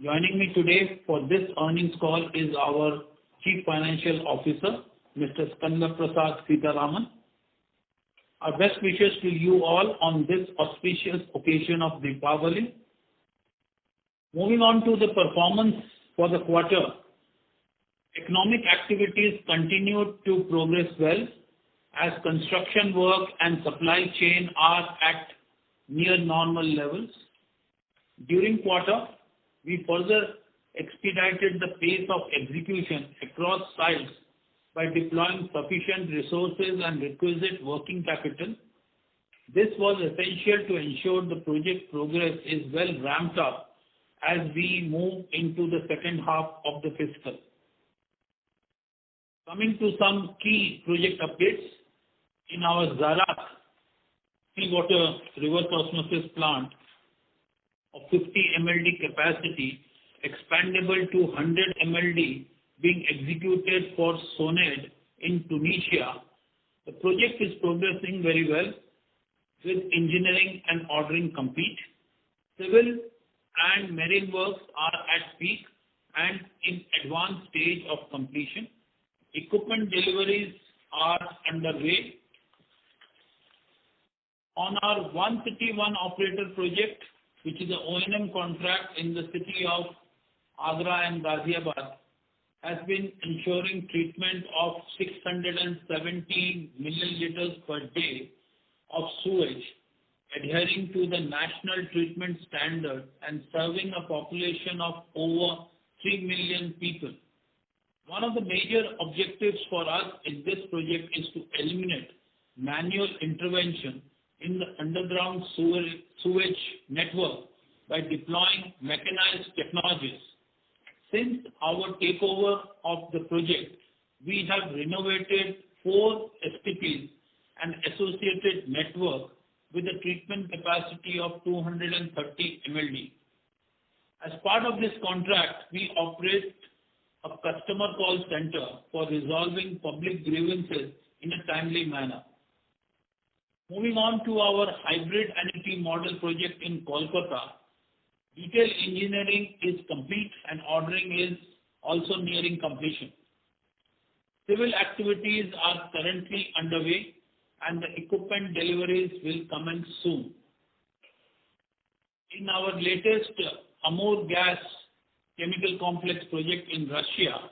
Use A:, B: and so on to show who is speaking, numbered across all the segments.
A: Joining me today for this earnings call is our Chief Financial Officer, Mr. Skanda Prasad Sitaraman. Our best wishes to you all on this auspicious occasion of Deepavali. Moving on to the performance for the quarter. Economic activities continued to progress well as construction work and supply chain are at near normal levels. During quarter, we further expedited the pace of execution across sites by deploying sufficient resources and requisite working capital. This was essential to ensure the project progress is well ramped up as we move into the second half of the fiscal. Coming to some key project updates, in our Zarak seawater reverse osmosis plant of 50 MLD capacity, expandable to 100 MLD being executed for Soned in Tunisia. The project is progressing very well with engineering and ordering complete. Civil and marine works are at peak and in advanced stage of completion. Equipment deliveries are underway. On our One City, One Operator project, which is an O&M contract in the city of Agra and Ghaziabad, has been ensuring treatment of 670 milliliters per day of sewage, adhering to the national treatment standard and serving a population of over 3 million people. One of the major objectives for us in this project is to eliminate manual intervention in the underground sewage network by deploying mechanized technologies. Since our takeover of the project, we have renovated 4 STPs and associated network with a treatment capacity of 230 MLD. As part of this contract, we operate a customer call center for resolving public grievances in a timely manner. Moving on to our hybrid annuity model project in Kolkata, detailed engineering is complete and ordering is also nearing completion. Civil activities are currently underway and the equipment deliveries will commence soon. In our latest Amur Gas Chemical Complex project in Russia,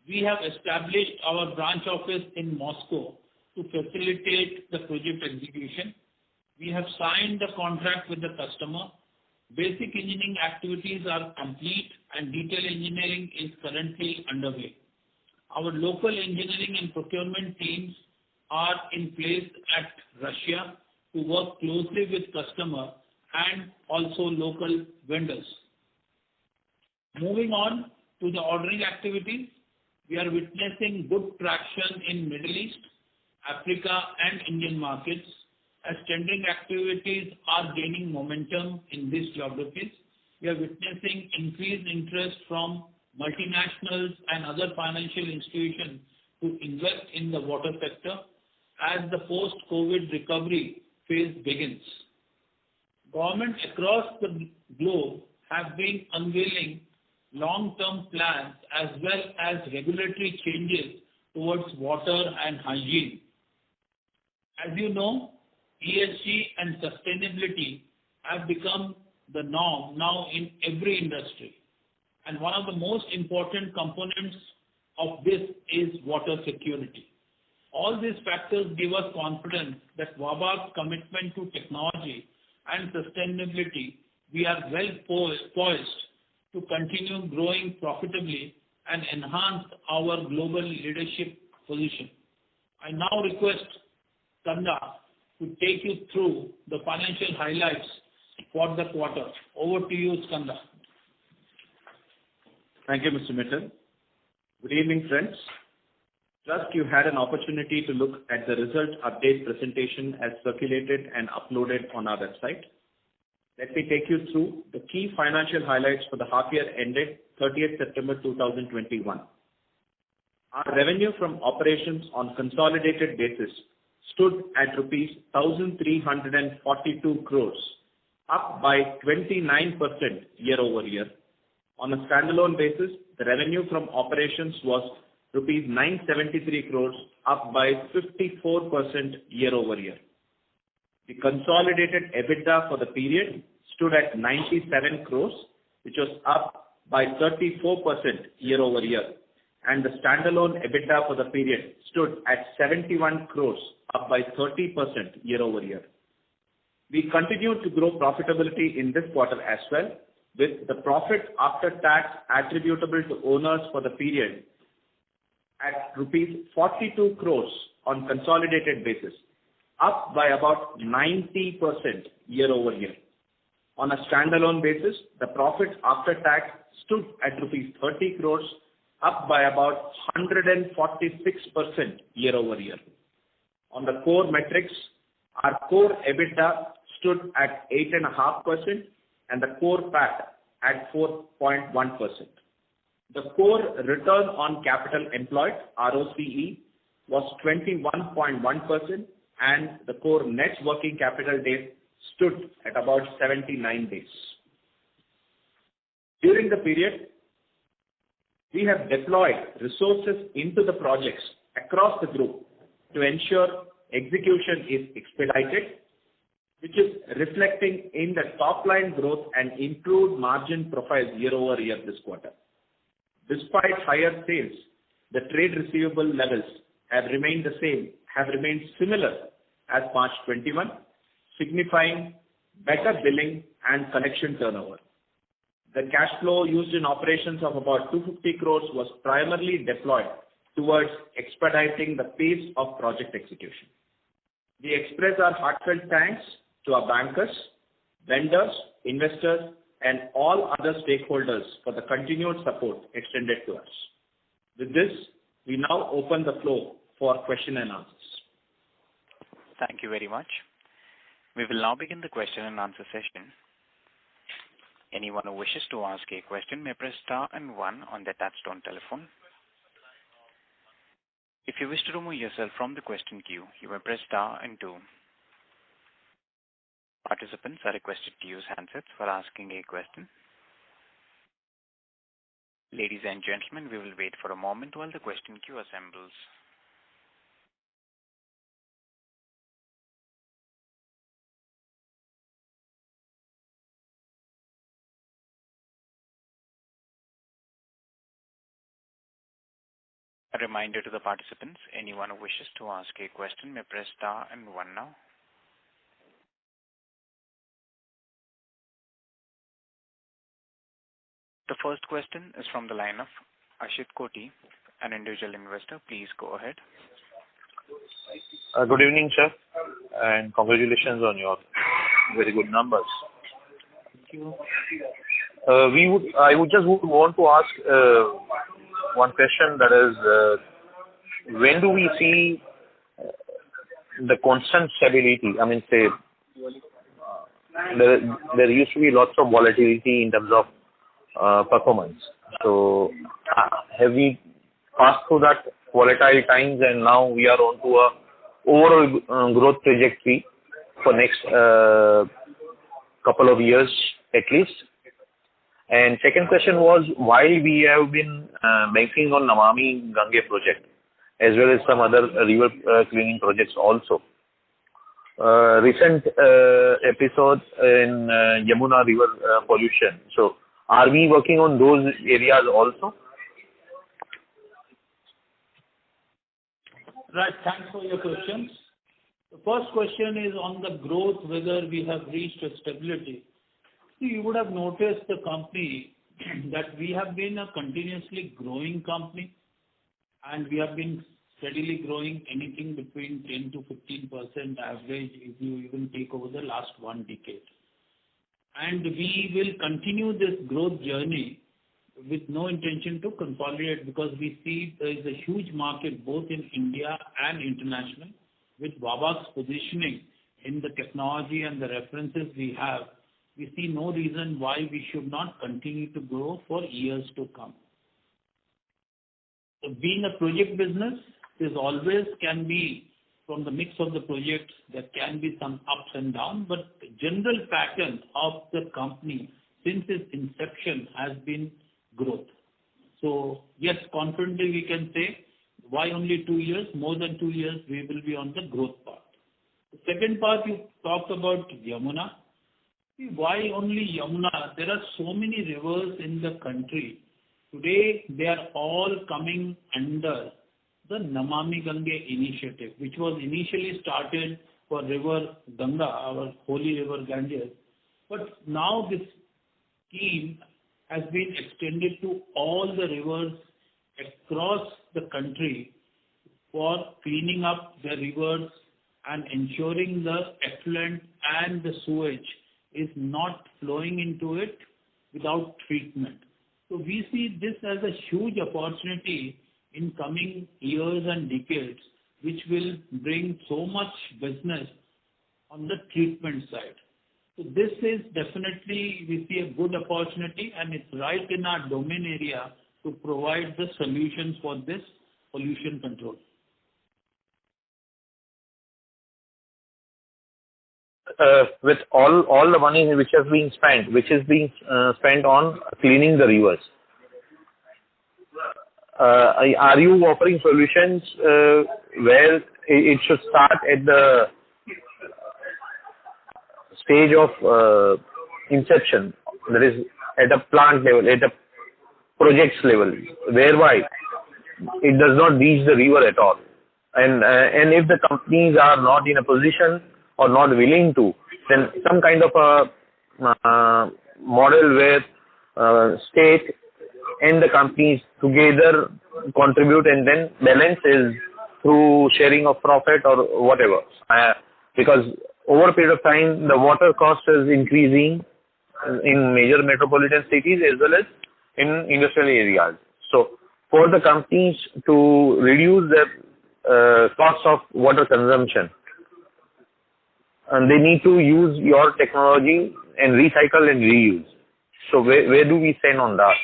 A: we have established our branch office in Moscow to facilitate the project execution. We have signed the contract with the customer. Basic engineering activities are complete and detail engineering is currently underway. Our local engineering and procurement teams are in place at Russia to work closely with customer and also local vendors. Moving on to the ordering activities, we are witnessing good traction in Middle East, Africa and Indian markets as tendering activities are gaining momentum in these geographies. We are witnessing increased interest from multinationals and other financial institutions to invest in the water sector as the post-COVID recovery phase begins. Governments across the globe have been unveiling long-term plans as well as regulatory changes towards water and hygiene. As you know, ESG and sustainability have become the norm now in every industry. And one of the most important components of this is water security. All these factors give us confidence that WABA's commitment to technology and sustainability, we are well poised to continue growing profitably and enhance our global leadership position. I now request Skanda to take you through the financial highlights for the quarter. Over to you, Skanda.
B: Thank you, Mr. Mittal. Good evening, friends. Trust you had an opportunity to look at the result update presentation as circulated and uploaded on our website. Let me take you through the key financial highlights for the half year ended 30th September 2021. Our revenue from operations on consolidated basis stood at rupees 1,342 crores, up by 29% year-over-year. On a standalone basis, the revenue from operations was rupees 973 crores, up by 54% year-over-year. The consolidated EBITDA for the period stood at 97 crores, which was up by 34% year-over-year, and the standalone EBITDA for the period stood at 71 crores, up by 30% year-over-year. We continued to grow profitability in this quarter as well, with the profit after tax attributable to owners for the period at rupees 42 crores on consolidated basis, up by about 90% year-over-year. On a standalone basis, the profit after tax stood at rupees 30 crores, up by about 146% year-over-year. On the core metrics, our core EBITDA stood at 8.5% and the core PAT at 4.1%. The core return on capital employed, ROCE, was 21.1%, and the core net working capital days stood at about 79 days. During the period, we have deployed resources into the projects across the group to ensure execution is expedited, which is reflecting in the top line growth and improved margin profile year-over-year this quarter. Despite higher sales, the trade receivable levels have remained similar as March 21, signifying better billing and collection turnover. The cash flow used in operations of about 250 crores was primarily deployed towards expediting the pace of project execution. We express our heartfelt thanks to our bankers, vendors, investors, and all other stakeholders for the continued support extended to us. With this, we now open the floor for question and answers.
C: Thank you very much. We will now begin the question and answer session. Anyone who wishes to ask a question may press star and one on their touchtone telephone. If you wish to remove yourself from the question queue, you may press star and two. Participants are requested to use handsets for asking a question. Ladies and gentlemen, we will wait for a moment while the question queue assembles. A reminder to the participants, anyone who wishes to ask a question may press star and one now. The first question is from the line of Ashit Koti, an individual investor. Please go ahead.
D: Good evening, sir, and congratulations on your very good numbers.
A: Thank you.
D: I would want to ask one question, that is, when do we see the constant stability? I mean, say, there used to be lots of volatility in terms of performance. So, have we passed through that volatile times and now we are on to a overall growth trajectory for next couple of years at least? And second question was, while we have been banking on Namami Gange project as well as some other river cleaning projects also, recent episode in Yamuna river pollution. So, are we working on those areas also?
A: Right. Thanks for your questions. The first question is on the growth, whether we have reached a stability. See, you would have noticed the company that we have been a continuously growing company, and we have been steadily growing anything between 10 to 15% average if you even take over the last one decade. And we will continue this growth journey with no intention to consolidate, because we see there is a huge market both in India and international. With Wabag's positioning in the technology and the references we have, we see no reason why we should not continue to grow for years to come. So being a project business, there always can be, from the mix of the projects, there can be some ups and downs, but the general pattern of the company since its inception has been growth. So yes, confidently we can say, why only 2 years? More than 2 years, we will be on the growth path. The second part, you talked about Yamuna. See, why only Yamuna? There are so many rivers in the country. Today, they are all coming under the Namami Gange initiative, which was initially started for river Ganga, our holy river Ganges. But now this scheme has been extended to all the rivers across the country for cleaning up the rivers and ensuring the effluent and the sewage is not flowing into it without treatment. So we see this as a huge opportunity in coming years and decades, which will bring so much business on the treatment side. So this is definitely, we see a good opportunity, and it's right in our domain area to provide the solutions for this pollution control.
D: With all the money which is being spent on cleaning the rivers, are you offering solutions where it should start at the stage of inception, that is at a plant level, at a projects level, whereby it does not reach the river at all, and if the companies are not in a position or not willing to, then some kind of a model where state and the companies together contribute and then balance is through sharing of profit or whatever. Because over a period of time, the water cost is increasing in major metropolitan cities as well as in industrial areas. So for the companies to reduce their cost of water consumption, and they need to use your technology and recycle and reuse. So where do we stand on that?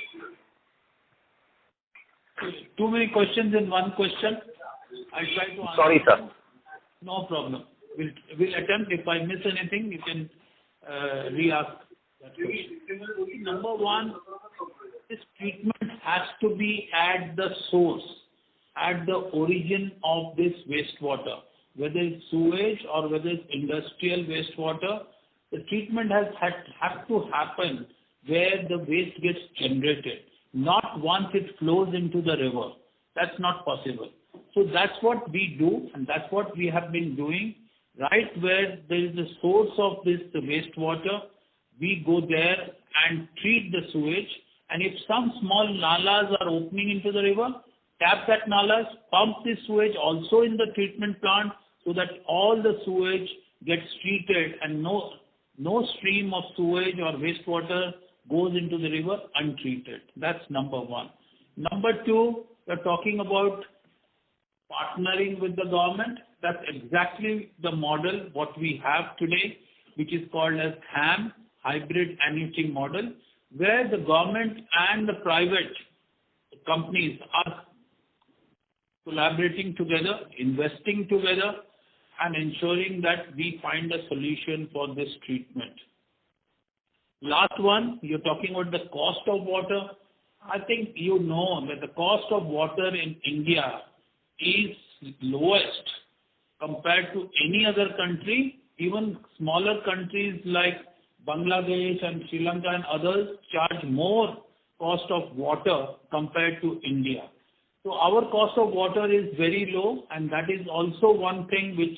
A: Too many questions in one question. I'll try to answer.
D: Sorry, sir.
A: No problem. We'll attempt. If I miss anything, you can re-ask that question. Number one, this treatment has to be at the source, at the origin of this wastewater. Whether it's sewage or whether it's industrial wastewater, the treatment has to happen where the waste gets generated, not once it flows into the river. That's not possible. So that's what we do, and that's what we have been doing. Right where there is the source of the wastewater, we go there and treat the sewage. And if some small nalas are opening into the river, tap that nalas, pump the sewage also in the treatment plant, so that all the sewage gets treated and no stream of sewage or wastewater goes into the river untreated. That's number one. Number two, we're talking about partnering with the government. That's exactly the model what we have today, which is called as HAM, Hybrid Annuity Model, where the government and the private companies are collaborating together, investing together, and ensuring that we find a solution for this treatment. Last one, you're talking about the cost of water. I think you know that the cost of water in India is lowest compared to any other country. Even smaller countries like Bangladesh and Sri Lanka and others charge more cost of water compared to India. So our cost of water is very low, and that is also one thing which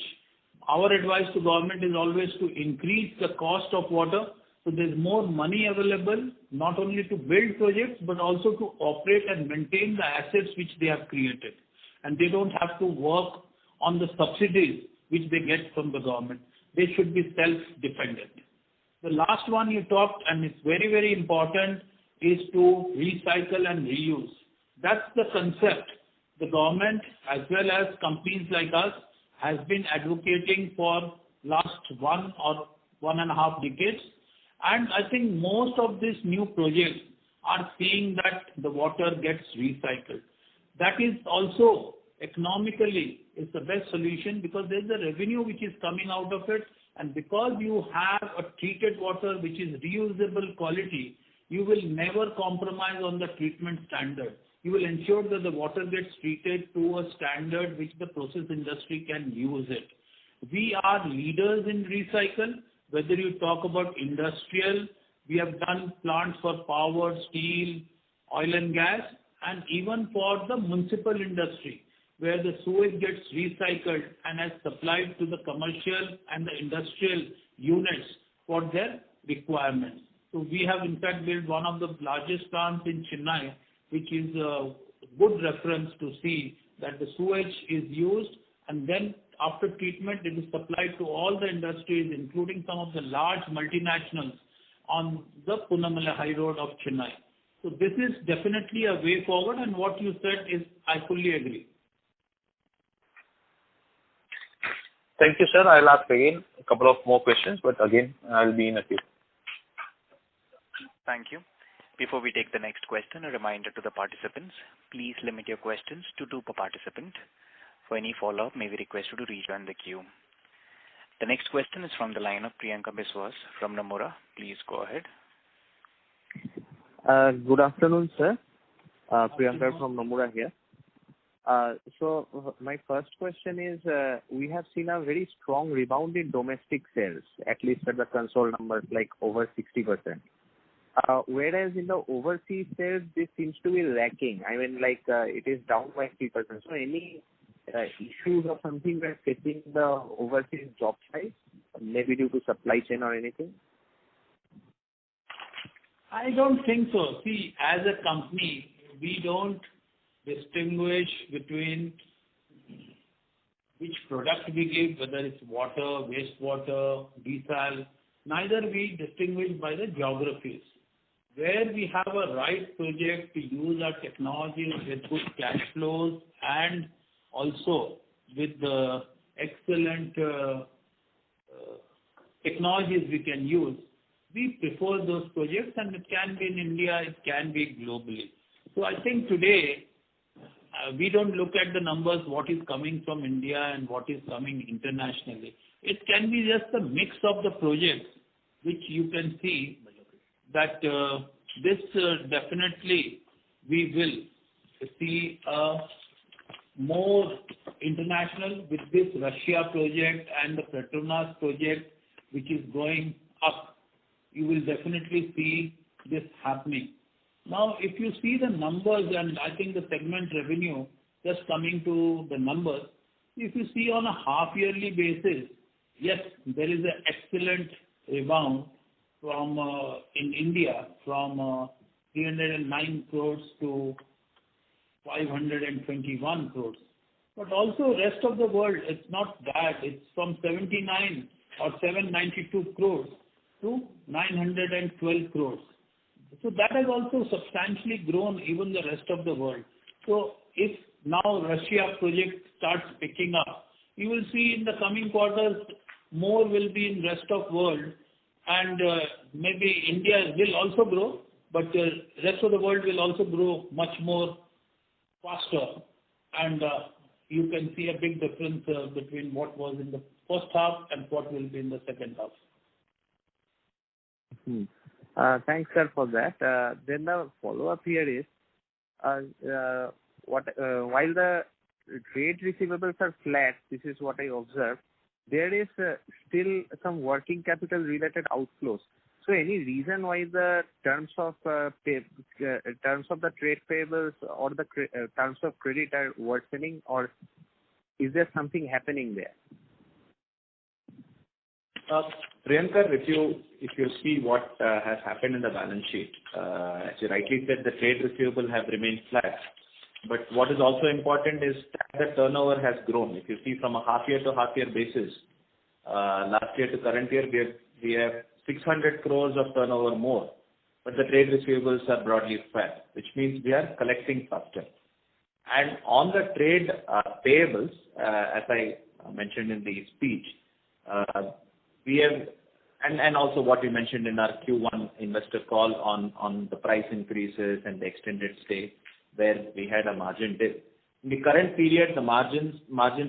A: our advice to government is always to increase the cost of water, so there's more money available not only to build projects but also to operate and maintain the assets which they have created, and they don't have to work on the subsidies which they get from the government. They should be self-dependent. The last one you talked, and it's very, very important, is to recycle and reuse. That's the concept the government as well as companies like us has been advocating for last 1 or 1.5 decades. And I think most of these new projects are seeing that the water gets recycled. That is also economically is the best solution, because there is a revenue which is coming out of it, and because you have a treated water which is reusable quality, you will never compromise on the treatment standard. You will ensure that the water gets treated to a standard which the process industry can use it. We are leaders in recycle, whether you talk about industrial, we have done plants for power, steel, oil and gas, and even for the municipal industry, where the sewage gets recycled and is supplied to the commercial and the industrial units for their requirements. So we have in fact built one of the largest plants in Chennai, which is a good reference to see that the sewage is used and then after treatment it is supplied to all the industries, including some of the large multinationals on the Punamalai High Road of Chennai. So this is definitely a way forward, and what you said is, I fully agree.
D: Thank you, sir. I'll ask again a couple of more questions, but again, I'll be in a queue.
C: Thank you. Before we take the next question, a reminder to the participants, please limit your questions to 2 per participant. For any follow-up, may we request you to rejoin the queue. The next question is from the line of Priyanka Biswas from Nomura. Please go ahead.
E: Good afternoon, sir. Priyanka from Nomura here. So my first question is, we have seen a very strong rebound in domestic sales, at least at the console numbers, like over 60%. Whereas in the overseas sales, this seems to be lacking. I mean, like, it is down by 3%. So any issues or something we're facing the overseas job size, maybe due to supply chain or anything?
A: I don't think so. See, as a company, we don't distinguish between which product we give, whether it's water, wastewater, desal. Neither we distinguish by the geographies. Where we have a right project to use our technologies with good cash flows and also with the excellent technologies we can use, we prefer those projects, and it can be in India, it can be globally. So I think today, we don't look at the numbers, what is coming from India and what is coming internationally. It can be just a mix of the projects, which you can see that this definitely we will see more international with this Russia project and the Petronas project, which is going up. You will definitely see this happening. Now, if you see the numbers, and I think the segment revenue, just coming to the numbers, if you see on a half-yearly basis, yes, there is an excellent rebound from in India from 309 crores to 521 crores. But also rest of the world, it's not bad. It's from 79 or 792 crores to 912 crores. So that has also substantially grown even the rest of the world. So if now Russia project starts picking up, you will see in the coming quarters more will be in rest of world, and maybe India will also grow, but rest of the world will also grow much more faster, and you can see a big difference between what was in the first half and what will be in the second half.
E: Thanks, sir, for that. Then the follow-up here is, while the trade receivables are flat, this is what I observed, there is still some working capital related outflows. So any reason why the terms of the trade payables or the terms of credit are worsening, or is there something happening there?
B: Priyanka, if you see what has happened in the balance sheet, as you rightly said, the trade receivable have remained flat. But what is also important is that the turnover has grown. If you see from a half-year to half-year basis, last year to current year, we have 600 crores of turnover more, but the trade receivables are broadly flat, which means we are collecting faster. And on the trade payables, as I mentioned in the speech, we have, and also what we mentioned in our Q1 investor call on the price increases and the extended stay, where we had a margin dip. In the current period, the margin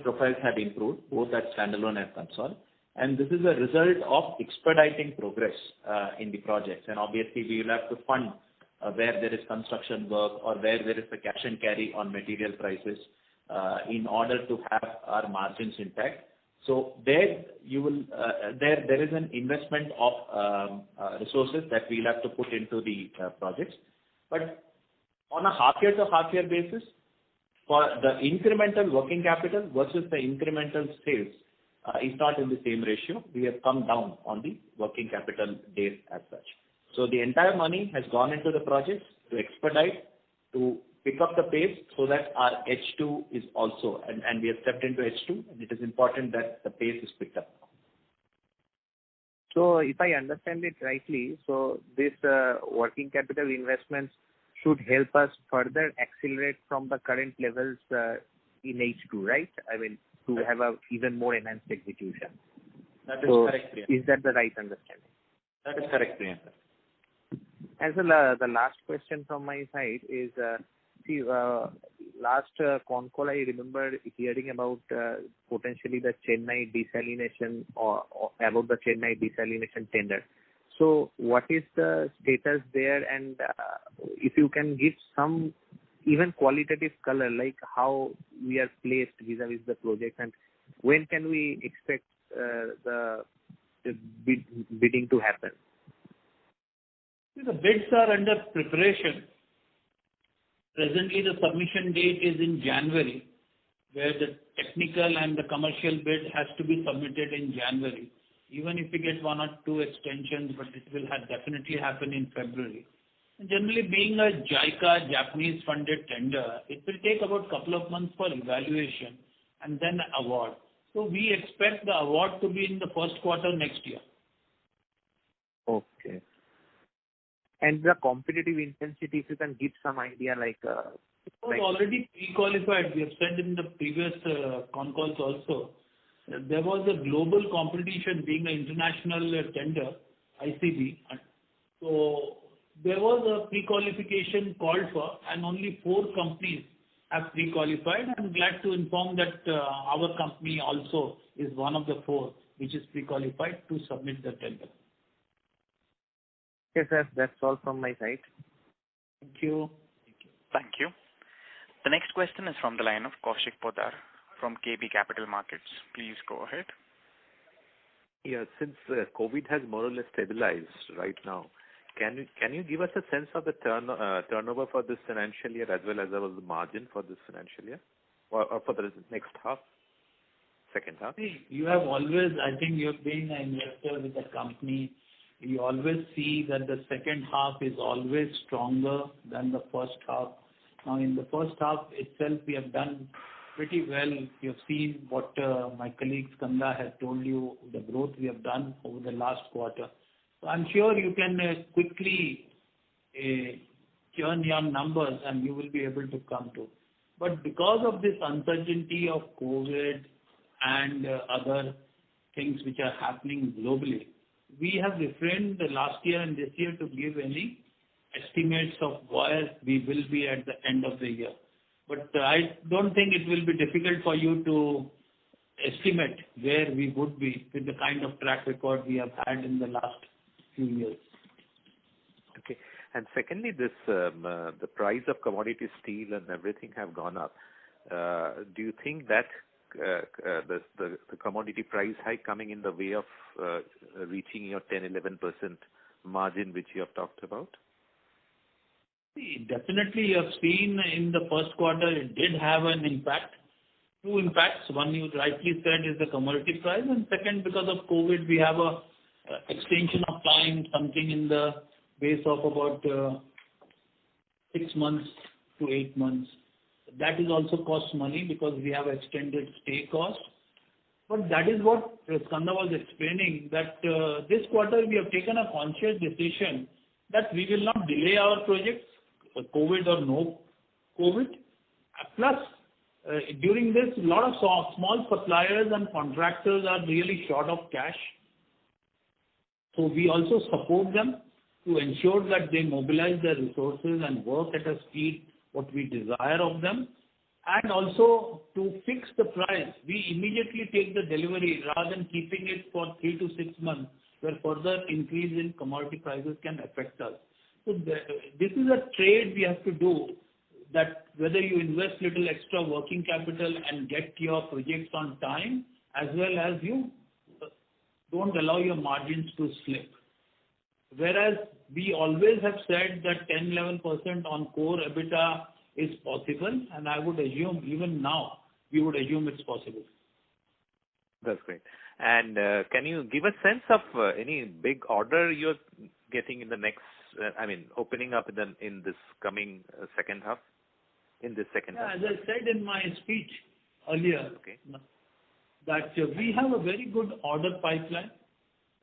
B: profiles have improved, both at standalone and console. and this is a result of expediting progress in the projects. And obviously, we will have to fund where there is construction work or where there is a cash and carry on material prices in order to have our margins intact. So there you will there is an investment of resources that we'll have to put into the projects. But on a half-year to half-year basis, for the incremental working capital versus the incremental sales is not in the same ratio. We have come down on the working capital days as such. So the entire money has gone into the projects to expedite, to pick up the pace so that our H2 is also, and we have stepped into H2, and it is important that the pace is picked up.
E: So if I understand it rightly, so this working capital investments should help us further accelerate from the current levels in H2, right? I mean, to have a even more enhanced execution.
B: That is correct, Priyanka.
E: Is that the right understanding?
B: That is correct, Priyanka.
E: And so the last question from my side is, last con call I remember hearing about potentially the Chennai desalination or about the Chennai desalination tender. So what is the status there, and if you can give some even qualitative color, like how we are placed vis-a-vis the project, and when can we expect the bidding to happen?
A: The bids are under preparation. Presently, the submission date is in January, where the technical and the commercial bid has to be submitted in January. Even if we get one or two extensions, but it will definitely happen in February. And generally, being a JICA, Japanese funded tender, it will take about a couple of months for evaluation and then award. So we expect the award to be in the first quarter next year.
E: Okay. And the competitive intensity, if you can give some idea, like...
A: It was already pre-qualified. We have said in the previous con calls also. There was a global competition being an international tender, ICB. So there was a pre-qualification called for, and only 4 companies have pre-qualified. I'm glad to inform that our company also is one of the 4 which is pre-qualified to submit the tender.
E: Yes, sir. That's all from my side.
A: Thank you.
C: Thank you. The next question is from the line of Kaushik Poddar from KB Capital Markets. Please go ahead.
F: Yeah, since COVID has more or less stabilized right now, can you give us a sense of the turnover for this financial year as well as the margin for this financial year or for the next half, second half?
A: See, you have always, I think you have been an investor with the company. You always see that the second half is always stronger than the first half. Now, in the first half itself, we have done pretty well. You have seen what my colleague Skanda has told you, the growth we have done over the last quarter. So I'm sure you can quickly churn your numbers and you will be able to come to. But because of this uncertainty of COVID and other things which are happening globally, we have refrained the last year and this year to give any estimates of where we will be at the end of the year. But I don't think it will be difficult for you to estimate where we would be with the kind of track record we have had in the last few years.
F: Okay. And secondly, this the price of commodity steel and everything have gone up. Do you think that the commodity price hike coming in the way of reaching your 10-11% margin which you have talked about?
A: Definitely, you have seen in the first quarter it did have an impact. 2 impacts. One you rightly said is the commodity price, and second, because of COVID, we have a extension of time, something in the base of about 6 months to 8 months. That is also cost money because we have extended stay cost. But that is what Skanda was explaining, that this quarter we have taken a conscious decision that we will not delay our projects, COVID or no COVID. Plus, during this, a lot of small suppliers and contractors are really short of cash. So we also support them to ensure that they mobilize their resources and work at a speed what we desire of them. And also to fix the price, we immediately take the delivery rather than keeping it for 3 to 6 months, where further increase in commodity prices can affect us. So this is a trade we have to do, that whether you invest little extra working capital and get your projects on time, as well as you don't allow your margins to slip. Whereas we always have said that 10-11% on core EBITDA is possible, and I would assume even now, we would assume it's possible.
F: That's great. And can you give a sense of any big order you're getting in the next, opening up in this coming second half? In this second half?
A: As I said in my speech earlier,
F: Okay.
A: that we have a very good order pipeline.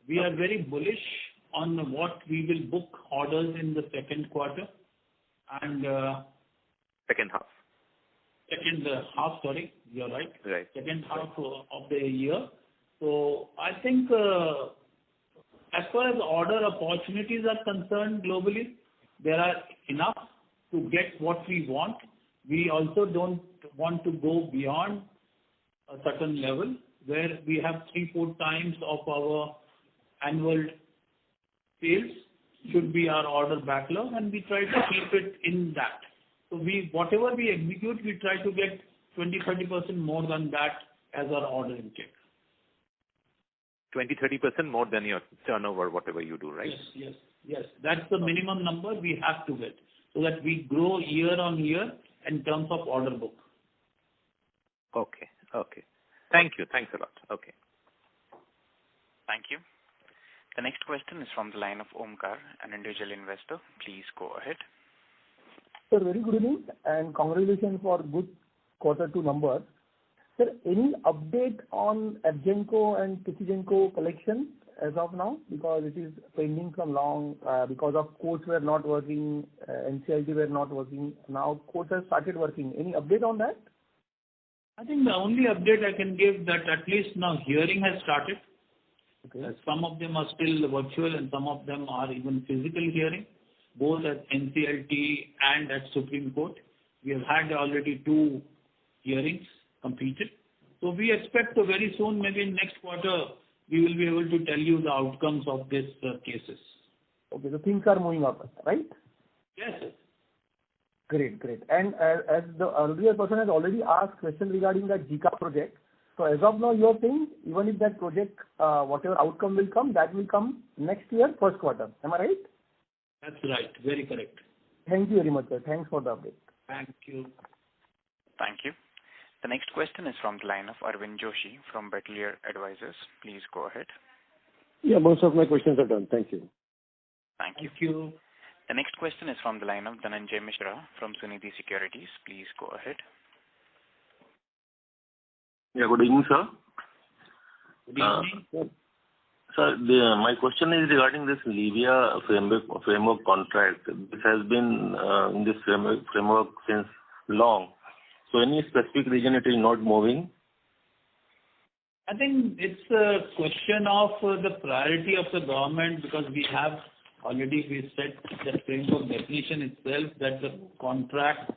A: We are very bullish on what we will book orders in the second quarter and
F: Second half.
A: second half, sorry, you're right.
F: Right.
A: Second half of the year. So I think as far as order opportunities are concerned globally, there are enough to get what we want. We also don't want to go beyond a certain level where we have 3-4 times of our annual sales should be our order backlog, and we try to keep it in that. So whatever we execute, we try to get 20-30% more than that as our order intake.
F: 20-30% more than your turnover, whatever you do, right?
A: Yes. That's the minimum number we have to get, so that we grow year on year in terms of order book.
F: Okay. Thank you. Thanks a lot. Okay.
C: Thank you. The next question is from the line of Omkar, an individual investor. Please go ahead.
G: Sir, very good evening and congratulations for good Q2 numbers. Sir, any update on Abgenco and Kichingenco collection as of now? Because it is pending from long, because of courts were not working, NCLT were not working. Now courts have started working. Any update on that?
A: I think the only update I can give that at least now hearing has started.
G: Okay.
A: Some of them are still virtual and some of them are even physical hearing, both at NCLT and at Supreme Court. We have had already 2 hearings completed. So we expect very soon, maybe in next quarter, we will be able to tell you the outcomes of these cases.
G: Okay, so things are moving up, right?
A: Yes.
G: Great. And as the earlier person has already asked question regarding that Jika project, so as of now you are saying even if that project, whatever outcome will come, that will come next year, first quarter. Am I right?
A: That's right. Very correct.
G: Thank you very much, sir. Thanks for the update.
A: Thank you.
C: Thank you. The next question is from the line of Arvind Joshi from Betelier Advisors. Please go ahead.
H: Yeah, most of my questions are done. Thank you.
C: Thank you.
A: Thank you.
C: The next question is from the line of Dhananjay Mishra from Sunidhi Securities. Please go ahead.
I: Yeah, good evening, sir.
A: Good evening.
I: Sir, my question is regarding this Libya framework contract. This has been in this framework since long. So any specific reason it is not moving?
A: I think it's a question of the priority of the government, because we set the framework definition itself that the contract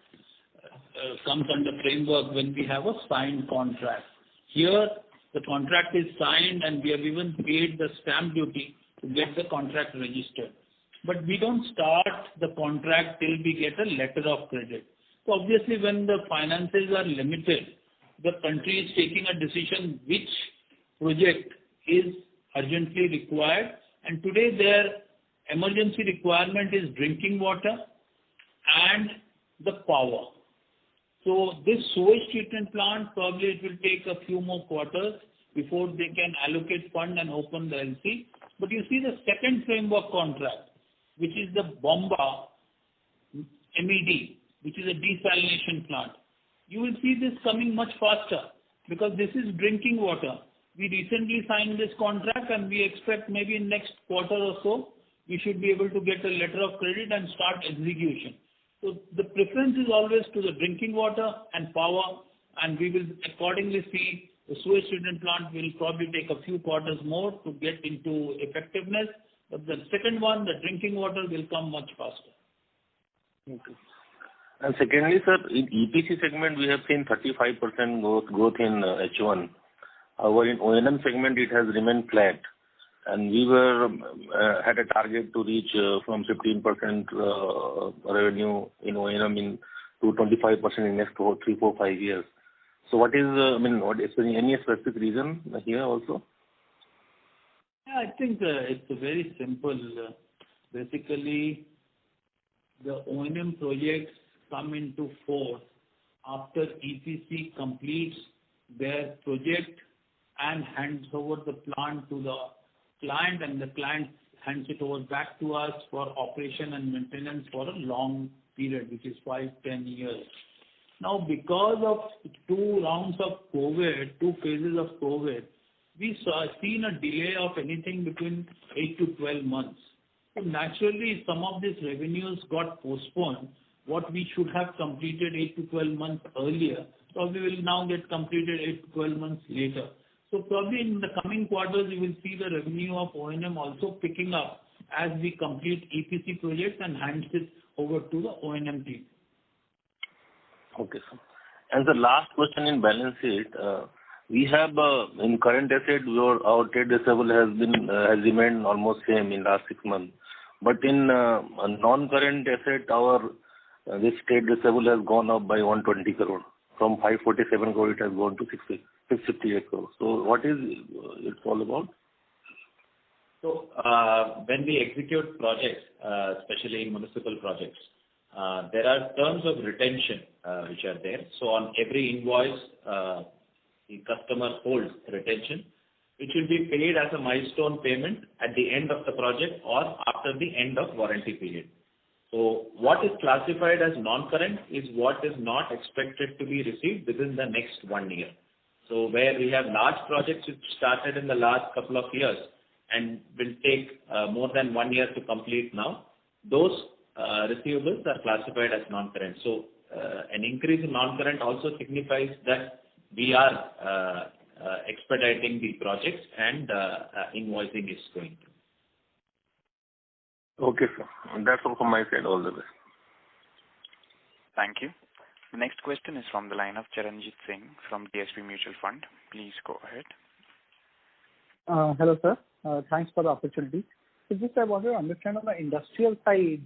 A: comes under framework when we have a signed contract. Here, the contract is signed and we have even paid the stamp duty to get the contract registered. But we don't start the contract till we get a letter of credit. So obviously when the finances are limited, the country is taking a decision which project is urgently required, and today their emergency requirement is drinking water and the power. So this sewage treatment plant, probably it will take a few more quarters before they can allocate fund and open the LC. But you see the second framework contract, which is the Bomba MED, which is a desalination plant. You will see this coming much faster because this is drinking water. We recently signed this contract and we expect maybe in next quarter or so, we should be able to get a letter of credit and start execution. So the preference is always to the drinking water and power, and we will accordingly see the sewage treatment plant will probably take a few quarters more to get into effectiveness. But the second one, the drinking water, will come much faster.
I: Okay. And secondly, sir, in EPC segment, we have seen 35% growth in H1. However, in O&M segment, it has remained flat. And we had a target to reach from 15% revenue in O&M to 25% in next 3, 4, 5 years. So what is, any specific reason here also?
A: Yeah, I think it's very simple. Basically, the O&M projects come into force after EPC completes their project and hands over the plant to the client, and the client hands it over back to us for operation and maintenance for a long period, which is 5-10 years. Now, because of 2 rounds of COVID, 2 phases of COVID, we seen a delay of anything between 8 to 12 months. So naturally, some of these revenues got postponed. What we should have completed 8 to 12 months earlier, probably will now get completed 8 to 12 months later. So probably in the coming quarters, you will see the revenue of O&M also picking up as we complete EPC projects and hands it over to the O&M team.
I: Okay, sir. And the last question in balance sheet, we have in current asset, our trade receivable has remained almost same in last 6 months. But in a non-current asset, this trade receivable has gone up by 120 crore. From 547 crore, it has gone to 658 crore. So what is it all about?
B: So when we execute projects, especially municipal projects, there are terms of retention which are there. So on every invoice, the customer holds retention, which will be paid as a milestone payment at the end of the project or after the end of warranty period. So what is classified as non-current is what is not expected to be received within the next 1 year. So where we have large projects which started in the last couple of years and will take more than 1 year to complete now, those receivables are classified as non-current. So an increase in non-current also signifies that we are expediting the projects and invoicing is going through.
I: Okay, sir. That's all from my side. All the best.
C: Thank you. The next question is from the line of Charanjit Singh from DSP Mutual Fund. Please go ahead.
J: Hello, sir. Thanks for the opportunity. So just I want to understand on the industrial side,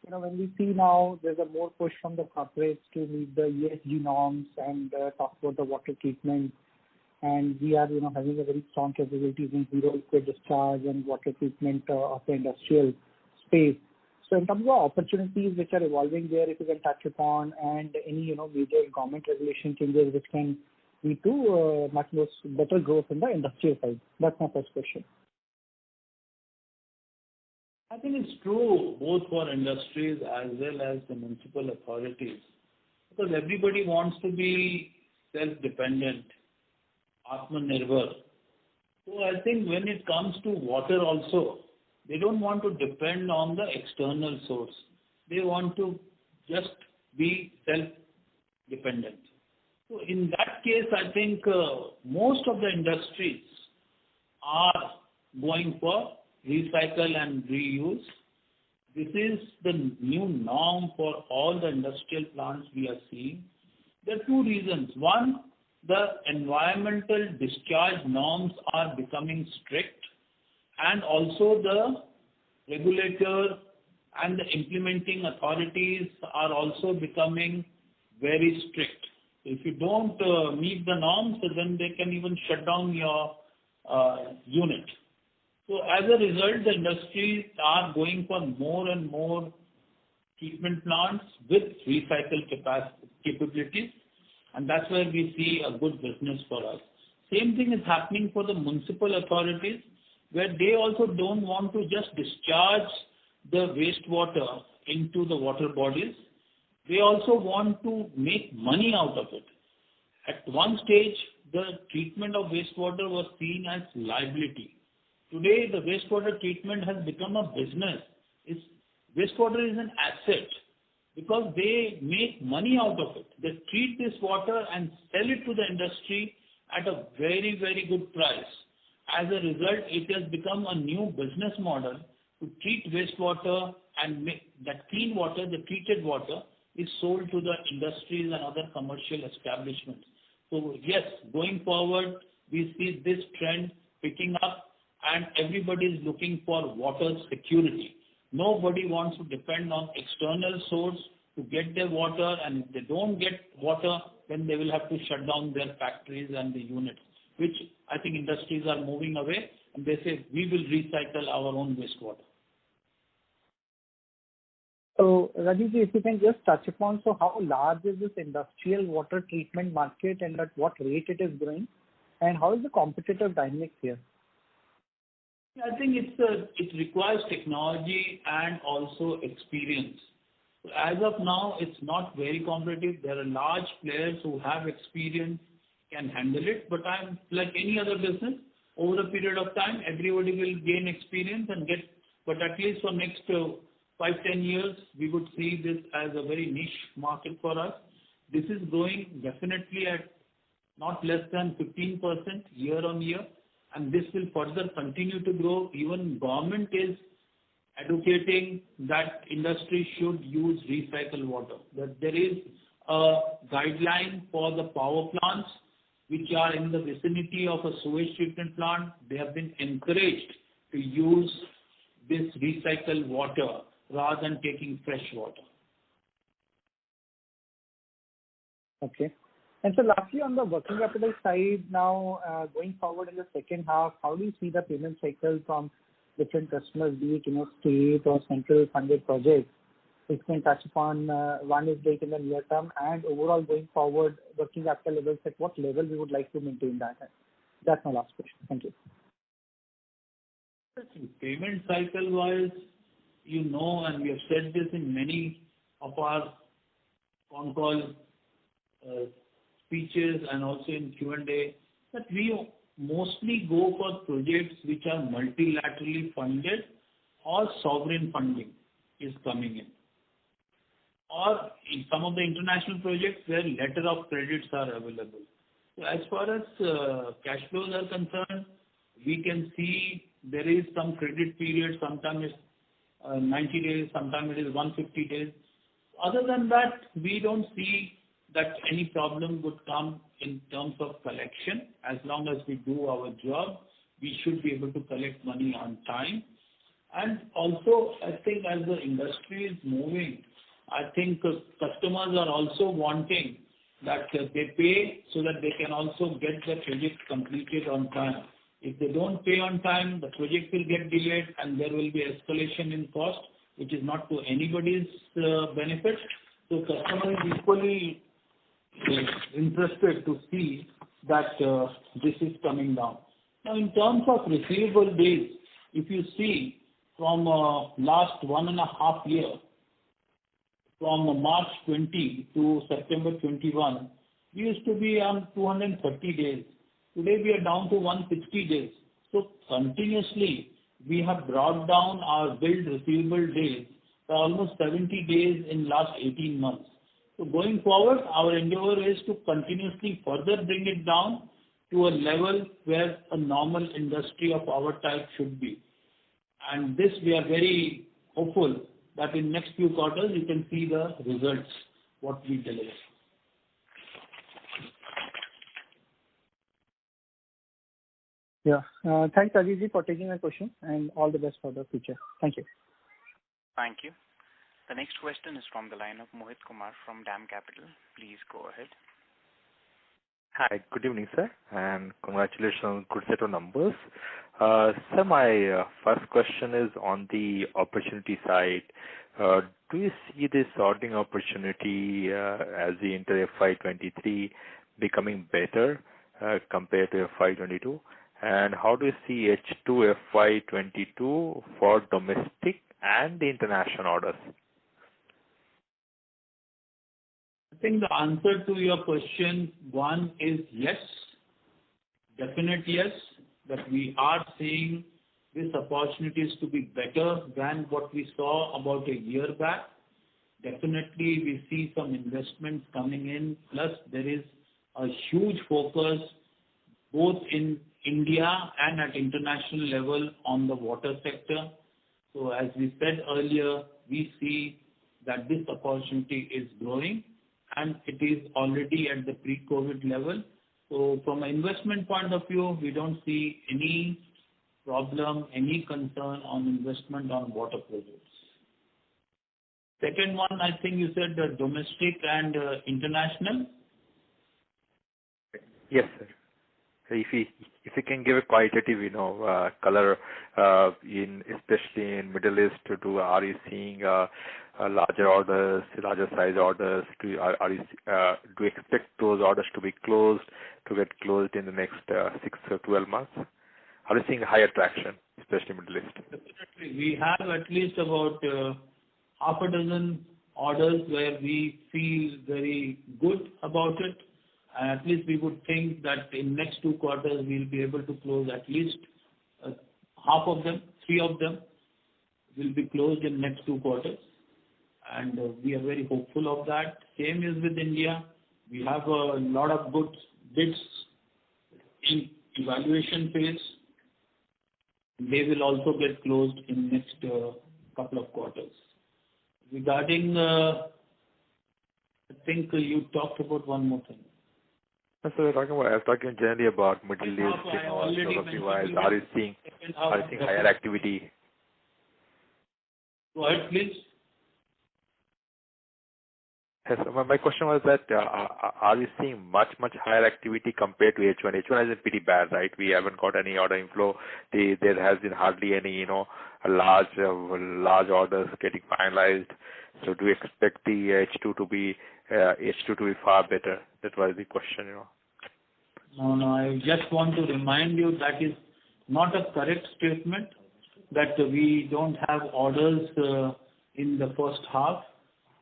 J: when we see now there's a more push from the corporates to meet the ESG norms and talk about the water treatment, and we are, having a very strong capabilities in zero liquid discharge and water treatment of the industrial space. So in terms of opportunities which are evolving there, if you can touch upon, and any, major government regulation changes which can lead to much more better growth in the industrial side. That's my first question.
A: I think it's true both for industries as well as the municipal authorities, because everybody wants to be self-dependent, Atmanirbhar. So I think when it comes to water also, they don't want to depend on the external source. They want to just be self-dependent. So in that case, I think most of the industries are going for recycle and reuse. This is the new norm for all the industrial plants we are seeing. There are 2 reasons. One, the environmental discharge norms are becoming strict, and also the regulator and the implementing authorities are also becoming very strict. If you don't meet the norms, then they can even shut down your unit. So as a result, the industries are going for more and more treatment plants with recycle capabilities, and that's where we see a good business for us. Same thing is happening for the municipal authorities, where they also don't want to just discharge the wastewater into the water bodies. They also want to make money out of it. At one stage, the treatment of wastewater was seen as liability. Today, the wastewater treatment has become a business. Wastewater is an asset because they make money out of it. They treat this water and sell it to the industry at a very, very good price. As a result, it has become a new business model to treat wastewater and make that clean water, the treated water, is sold to the industries and other commercial establishments. So yes, going forward, we see this trend picking up and everybody is looking for water security. Nobody wants to depend on external source to get their water, and if they don't get water, then they will have to shut down their factories and the units, which I think industries are moving away, and they say we will recycle our own wastewater.
J: So, Rajeev, if you can just touch upon, so how large is this industrial water treatment market and at what rate it is growing, and how is the competitive dynamics here?
A: I think it requires technology and also experience. So as of now, it's not very competitive. There are large players who have experience, can handle it, but I'm like any other business, over a period of time, everybody will gain experience and get, but at least for next 5-10 years, we would see this as a very niche market for us. This is growing definitely at not less than 15% year on year, and this will further continue to grow. Even government is advocating that industry should use recycled water. That there is a guideline for the power plants which are in the vicinity of a sewage treatment plant. They have been encouraged to use this recycled water rather than taking fresh water.
J: Okay. And so lastly, on the working capital side now, going forward in the second half, how do you see the payment cycle from different customers, be it, state or central funded projects? If you can touch upon one is like in the near term and overall going forward, working capital levels, at what level we would like to maintain that at? That's my last question. Thank you.
A: Payment cycle wise, and we have said this in many of our con call speeches and also in Q&A, that we mostly go for projects which are multilaterally funded or sovereign funding is coming in. Or in some of the international projects where letter of credits are available. So as far as cash flows are concerned, we can see there is some credit period, sometimes it's 90 days, sometimes it is 150 days. Other than that, we don't see that any problem would come in terms of collection. As long as we do our job, we should be able to collect money on time. And also, I think as the industry is moving, I think customers are also wanting that they pay so that they can also get the project completed on time. If they don't pay on time, the project will get delayed and there will be escalation in cost, which is not to anybody's benefit. So customer is equally interested to see that this is coming down. Now, in terms of receivable days, if you see from last 1.5 year, from March 20 to September 21, we used to be on 230 days. Today we are down to 160 days. So continuously we have brought down our billed receivable days by almost 70 days in last 18 months. So going forward, our endeavor is to continuously further bring it down to a level where a normal industry of our type should be. And this we are very hopeful that in next few quarters you can see the results, what we deliver.
J: Yeah. Thanks, Ajit, for taking my question and all the best for the future. Thank you.
C: Thank you. The next question is from the line of Mohit Kumar from DAM Capital. Please go ahead.
K: Hi, good evening, sir, and congratulations on good set of numbers. Sir, my first question is on the opportunity side. Do you see this sorting opportunity as we enter FY23 becoming better compared to FY22? And how do you see H2 FY22 for domestic and the international orders?
A: I think the answer to your question, one is yes, definite yes, that we are seeing these opportunities to be better than what we saw about a year back. Definitely we see some investments coming in, plus there is a huge focus both in India and at international level on the water sector. So as we said earlier, we see that this opportunity is growing, and it is already at the pre-COVID level. So from an investment point of view, we don't see any problem, any concern on investment on water projects. Second one, I think you said domestic and international.
K: Yes, sir. So if you can give a qualitative, color especially in Middle East, are you seeing larger orders, larger size orders? Do you expect those orders to get closed in the next 6 or 12 months? Are you seeing higher traction, especially Middle East?
A: Definitely. We have at least about half a dozen orders where we feel very good about it. And at least we would think that in next 2 quarters we'll be able to close at least half of them, 3 of them will be closed in next 2 quarters. And we are very hopeful of that. Same is with India. We have a lot of good bids in evaluation phase. They will also get closed in next couple of quarters. Regarding, I think you talked about one more thing.
K: So I was talking generally about Middle East, are you seeing higher activity?
A: Go ahead, please.
K: Yes, my question was that are you seeing much higher activity compared to H1? H1 has been pretty bad, right? We haven't got any order inflow. There has been hardly any, large orders getting finalized. So do you expect the H2 to be far better? That was the question,
A: No, I just want to remind you that is not a correct statement, that we don't have orders in the first half.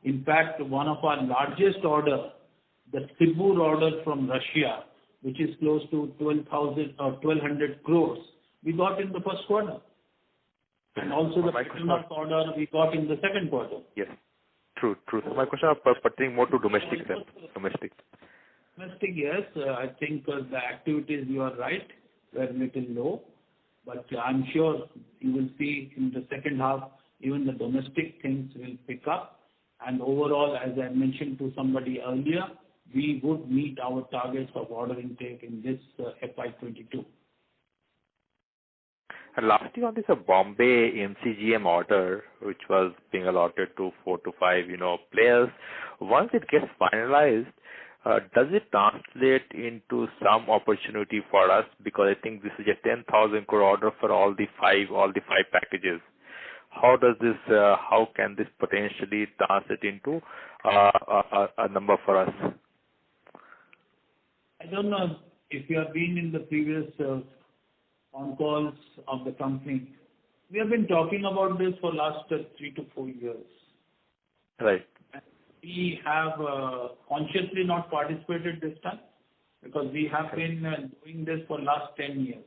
A: In fact, one of our largest order, the Sibur order from Russia, which is close to 1,200 crores, we got in the first quarter. And also the Petronas order we got in the second quarter.
K: Yes, true. So my question was pertaining more to domestic. Domestic,
A: yes. I think the activities, you are right, were a little low. But I'm sure you will see in the second half, even the domestic things will pick up. And overall, as I mentioned to somebody earlier, we would meet our targets of order intake in this FY22.
K: And lastly, on this Bombay MCGM order, which was being allotted to 4 to 5, players, once it gets finalized, does it translate into some opportunity for us? Because I think this is a 10,000 crore order for all the five packages. How can this potentially translate into a number for us?
A: I don't know if you have been in the previous on calls of the company. We have been talking about this for last 3 to 4 years.
K: Right.
A: And we have consciously not participated this time because we have been doing this for last 10 years.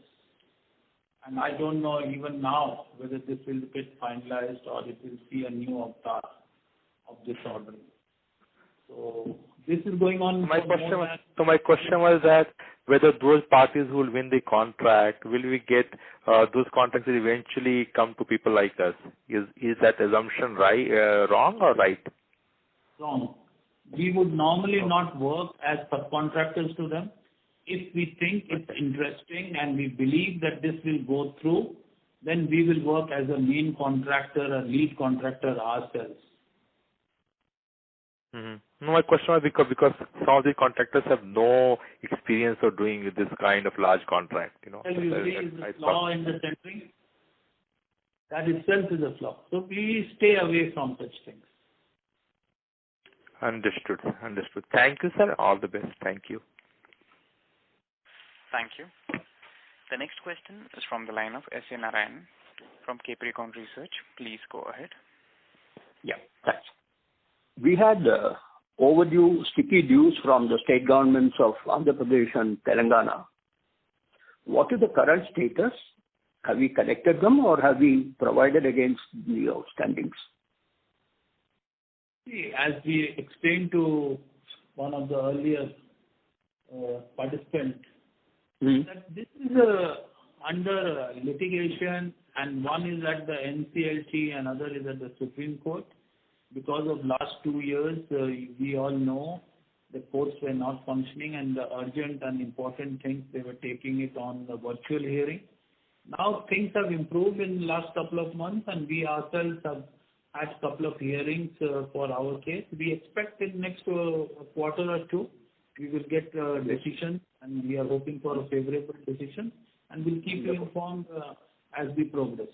A: And I don't know even now whether this will get finalized or it will see a new avatar of this ordering. So this is going on.
K: My question was that whether those parties who will win the contract, will we get those contracts will eventually come to people like us? Is that assumption wrong or right?
A: Wrong. We would normally not work as subcontractors to them. If we think it's interesting and we believe that this will go through, then we will work as a main contractor or lead contractor ourselves.
K: Mm-hmm. No, my question was because some of the contractors have no experience of doing this kind of large contract.
A: Usually is a flaw in the tendering. That itself is a flaw. So we stay away from such things.
K: Understood. Thank you, sir. All the best. Thank you.
C: Thank you. The next question is from the line of S.A. Narayan from Capricorn Research. Please go ahead.
L: Yeah, thanks. We had overdue sticky dues from the state governments of Andhra Pradesh and Telangana. What is the current status? Have we collected them or have we provided against the outstandings?
A: As we explained to one of the earlier participants, that this is under litigation and one is at the NCLT and other is at the Supreme Court. because of last 2 years, we all know the courts were not functioning and the urgent and important things, they were taking it on the virtual hearing. Now things have improved in the last couple of months, and we ourselves have had a couple of hearings for our case. We expect in next quarter or two, we will get a decision, and we are hoping for a favorable decision, and we'll keep you informed as we progress.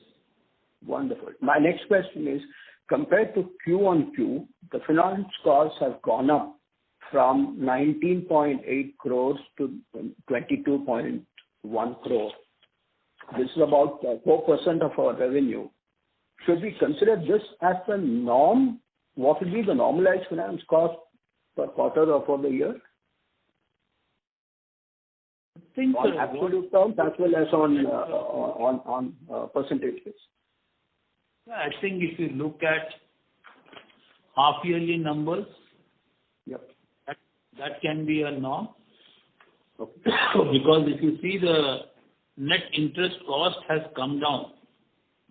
L: Wonderful. My next question is, compared to Q on Q, the finance costs have gone up from 19.8 crores to 22.1 crore. This is about 4% of our revenue. Should we consider this as the norm? What would be the normalized finance cost per quarter or for the year?
A: I think
L: on absolute terms as well as on percentages.
A: Yeah, I think if you look at half-yearly numbers, that can be a norm. Okay. Because if you see the net interest cost has come down,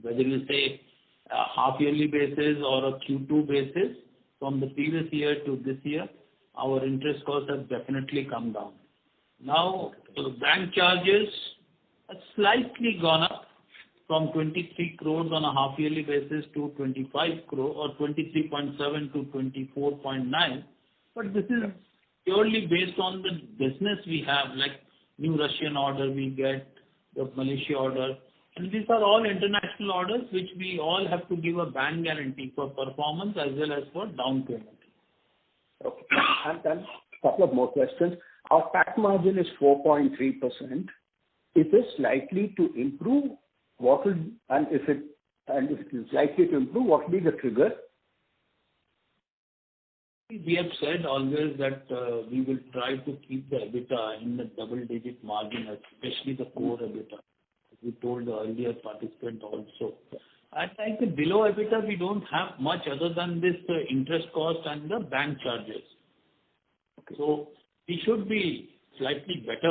A: whether you say a half-yearly basis or a Q2 basis, from the previous year to this year, our interest costs have definitely come down. Now, the bank charges have slightly gone up from 23 crores on a half-yearly basis to 25 crore or 23.7 to 24.9. But this is purely based on the business we have, like new Russian order we get, the Malaysia order. And these are all international orders which we all have to give a bank guarantee for performance as well as for down payment.
L: Okay. And then a couple of more questions. Our PAT margin is 4.3%. Is this likely to improve? If it is likely to improve, what will be the trigger?
A: We have said always that we will try to keep the EBITDA in the double-digit margin, especially the core EBITDA. We told the earlier participant also. I think below EBITDA, we don't have much other than this interest cost and the bank charges. Okay. So we should be slightly better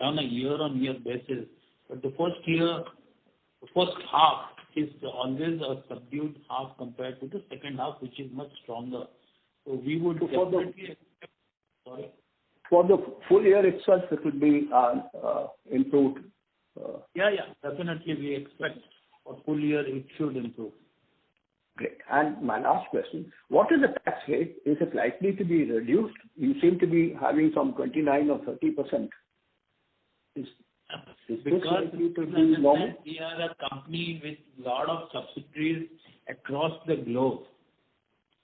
A: on a year-on-year basis. But the first half is always a subdued half compared to the second half, which is much stronger. So we would definitely... Sorry?
L: For the full year itself, it will be improved.
A: Yeah, definitely we expect for full year it should improve.
L: Great. And my last question, what is the tax rate? Is it likely to be reduced? You seem to be having some 29 or 30%. Is this likely to be normal?
A: We are a company with a lot of subsidiaries across the globe.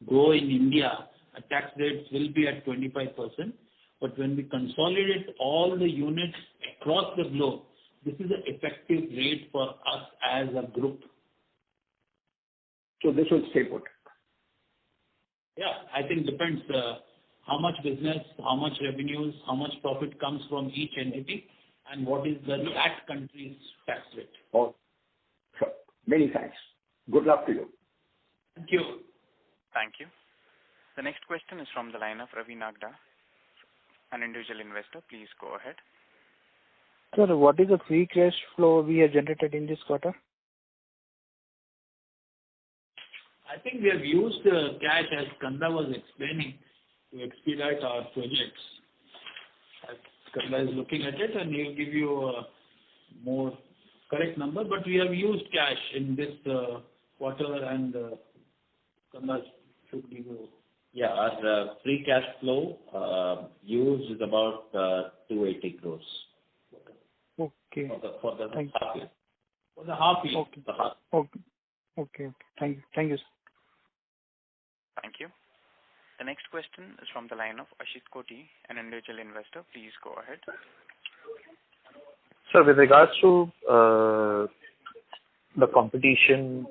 A: Though in India, a tax rate will be at 25%, but when we consolidate all the units across the globe, this is an effective rate for us as a group.
L: So this will stay put?
A: Yeah, I think depends how much business, how much revenues, how much profit comes from each entity, and what is the that country's tax rate.
L: Oh, sure. Many thanks. Good luck to you.
A: Thank you.
C: Thank you. The next question is from the line of Ravi Nagda, an individual investor. Please go ahead.
J: Sir, what is the free cash flow we have generated in this quarter?
A: I think we have used cash, as Kanda was explaining, to expedite our projects. Kanda is looking at it and he'll give you a more correct number, but we have used cash in this quarter, and Kanda should give you.
B: Yeah, our free cash flow used is about 280 crores.
J: Okay.
A: For the half year. For the half year.
J: Okay. Thank you, sir.
C: Thank you. The next question is from the line of Ashit Koti, an individual investor. Please go ahead.
D: Sir, with regards to the competition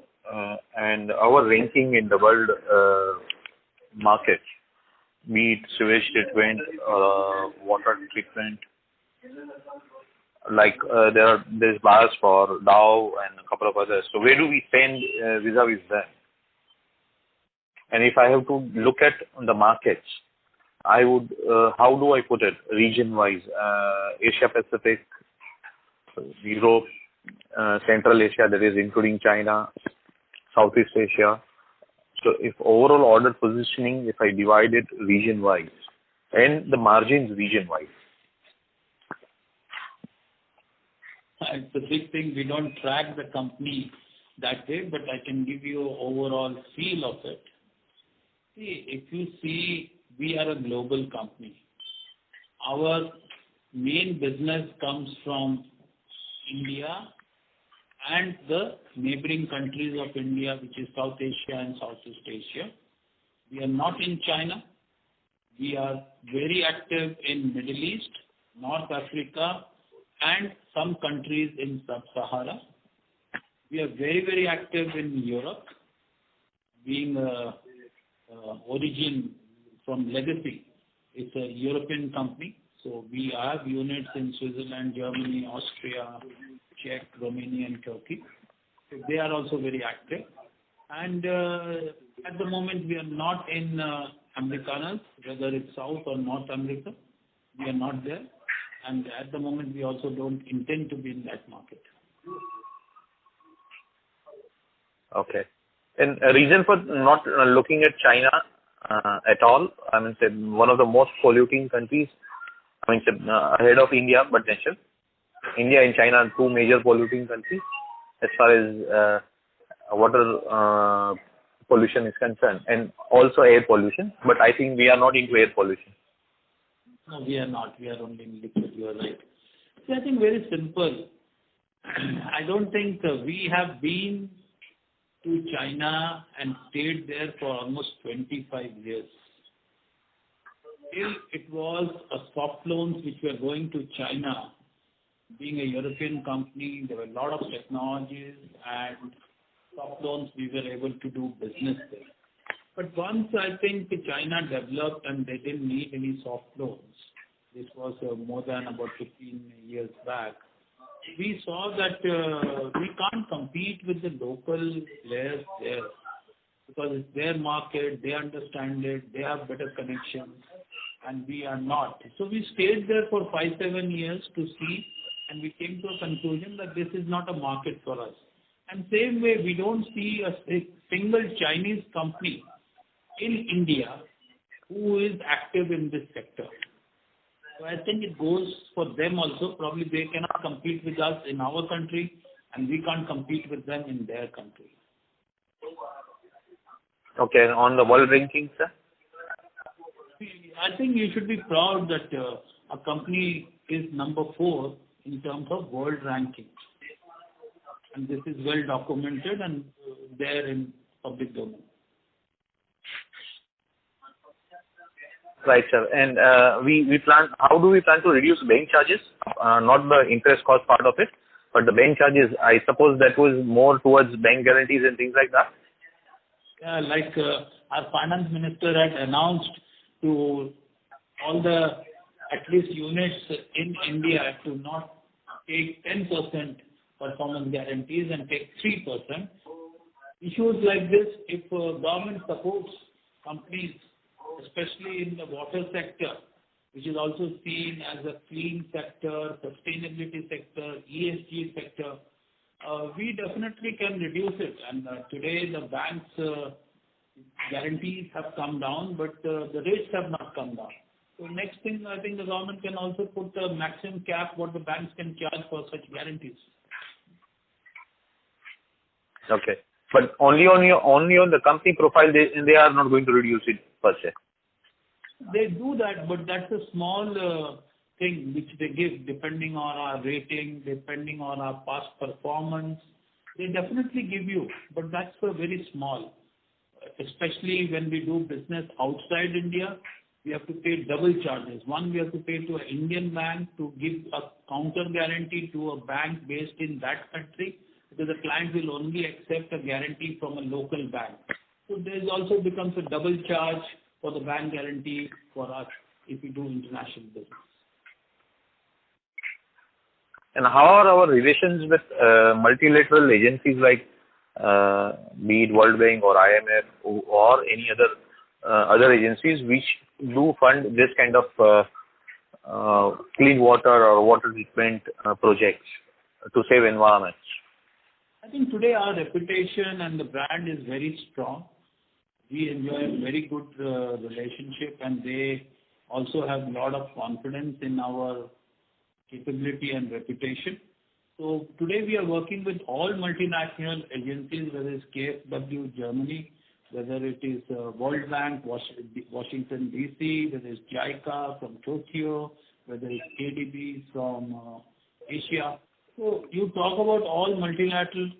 D: and our ranking in the world market, be it sewage treatment, water treatment, like there's bars for Dow and a couple of others. So where do we stand vis-a-vis them? And if I have to look at the markets, I would, how do I put it, region-wise? Asia Pacific, Europe, Central Asia, that is including China, Southeast Asia. So if overall order positioning, if I divide it region-wise and the margins region-wise.
A: It's a big thing. We don't track the company that way, but I can give you an overall feel of it. See, if you see, we are a global company. Our main business comes from India and the neighboring countries of India, which is South Asia and Southeast Asia. We are not in China. We are very active in Middle East, North Africa, and some countries in Sub-Sahara. We are very, very active in Europe, being origin from legacy. It's a European company. So we have units in Switzerland, Germany, Austria, Czech, Romania, and Turkey. So they are also very active. And at the moment, we are not in Americanas, whether it's South or North America. We are not there. And at the moment, we also don't intend to be in that market.
D: Okay. And a reason for not looking at China at all? I mean, say one of the most polluting countries. I mean, say, ahead of India, but mention India and China are two major polluting countries as far as water pollution is concerned, and also air pollution. But I think we are not into air pollution.
A: No, we are not. We are only in liquid. You are right. See, I think very simple. I don't think we have been to China and stayed there for almost 25 years. Still, it was a soft loans which were going to China. Being a European company, there were a lot of technologies and soft loans we were able to do business there. But once I think China developed and they didn't need any soft loans, this was more than about 15 years back, we saw that we can't compete with the local players there because it's their market, they understand it, they have better connections, and we are not. So we stayed there for 5-7 years to see, and we came to a conclusion that this is not a market for us. And same way, we don't see a single Chinese company in India who is active in this sector. So I think it goes for them also. Probably they cannot compete with us in our country, and we can't compete with them in their country.
D: Okay, on the world ranking, sir?
A: I think you should be proud that a company is number 4 in terms of world ranking. And this is well documented and there in public domain.
D: Right, sir. And we plan. How do we plan to reduce bank charges? Not the interest cost part of it, but the bank charges. I suppose that was more towards bank guarantees and things like that.
A: Yeah, like our finance minister had announced to all the at least units in India to not take 10% performance guarantees and take 3%. Issues like this, if government supports companies, especially in the water sector, which is also seen as a clean sector, sustainability sector, ESG sector, we definitely can reduce it. And today the banks' guarantees have come down, but the rates have not come down. So next thing, I think the government can also put a maximum cap what the banks can charge for such guarantees.
D: Okay. But only on the company profile, they are not going to reduce it per se.
A: They do that, but that's a small thing which they give depending on our rating, depending on our past performance. They definitely give you, but that's very small. Especially when we do business outside India, we have to pay double charges. One, we have to pay to an Indian bank to give a counter guarantee to a bank based in that country, because the client will only accept a guarantee from a local bank. So there also becomes a double charge for the bank guarantee for us if we do international business.
D: And how are our relations with multilateral agencies like be it World Bank or IMF or any other agencies which do fund this kind of clean water or water treatment projects to save environments?
A: I think today our reputation and the brand is very strong. we enjoy a very good relationship, and they also have a lot of confidence in our capability and reputation. So today we are working with all multinational agencies, whether it's KfW, Germany, whether it is World Bank, Washington, D.C., whether it's JICA from Tokyo, whether it's ADB from Asia. So you talk about all multilateral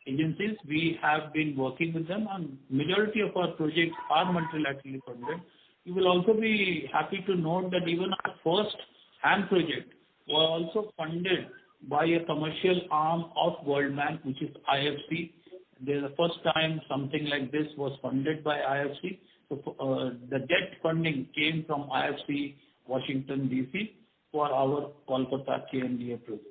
A: agencies, we have been working with them, and majority of our projects are multilaterally funded. You will also be happy to note that even our first HAM project was also funded by a commercial arm of World Bank, which is IFC. This is the first time something like this was funded by IFC. So the debt funding came from IFC, Washington, D.C. for our Kolkata KNDA project.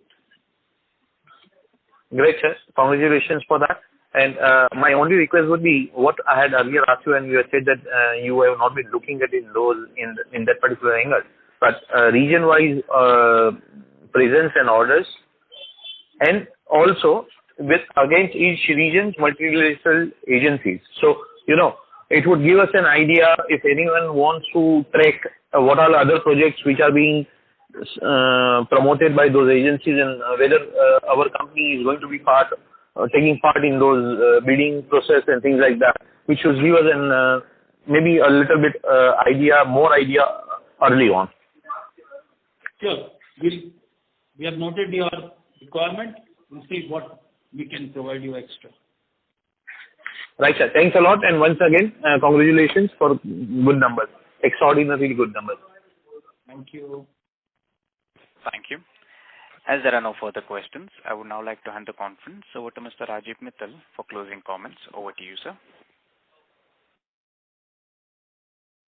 D: Great, sir. Congratulations for that. And my only request would be what I had earlier asked you, and you had said that you have not been looking at in that particular angle, but region-wise presence and orders, and also with against each region's multilateral agencies. So, it would give us an idea if anyone wants to track what are other projects which are being promoted by those agencies, and whether our company is going to be taking part in those bidding process and things like that, which should give us an maybe a little bit more idea early on.
A: Sure. We have noted your requirement. We'll see what we can provide you extra.
D: Right, sir. Thanks a lot, and once again, congratulations for good numbers. Extraordinarily good numbers.
A: Thank you.
C: Thank you. As there are no further questions, I would now like to hand the conference over to Mr. Rajiv Mittal for closing comments. Over to you, sir.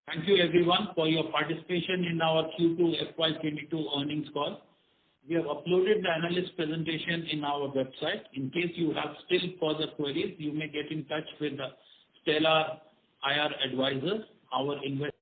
A: Thank you, everyone, for your participation in our Q2 FY22 earnings call. We have uploaded the analyst presentation in our website. In case you have still further queries, you may get in touch with the Stellar IR advisors, our investor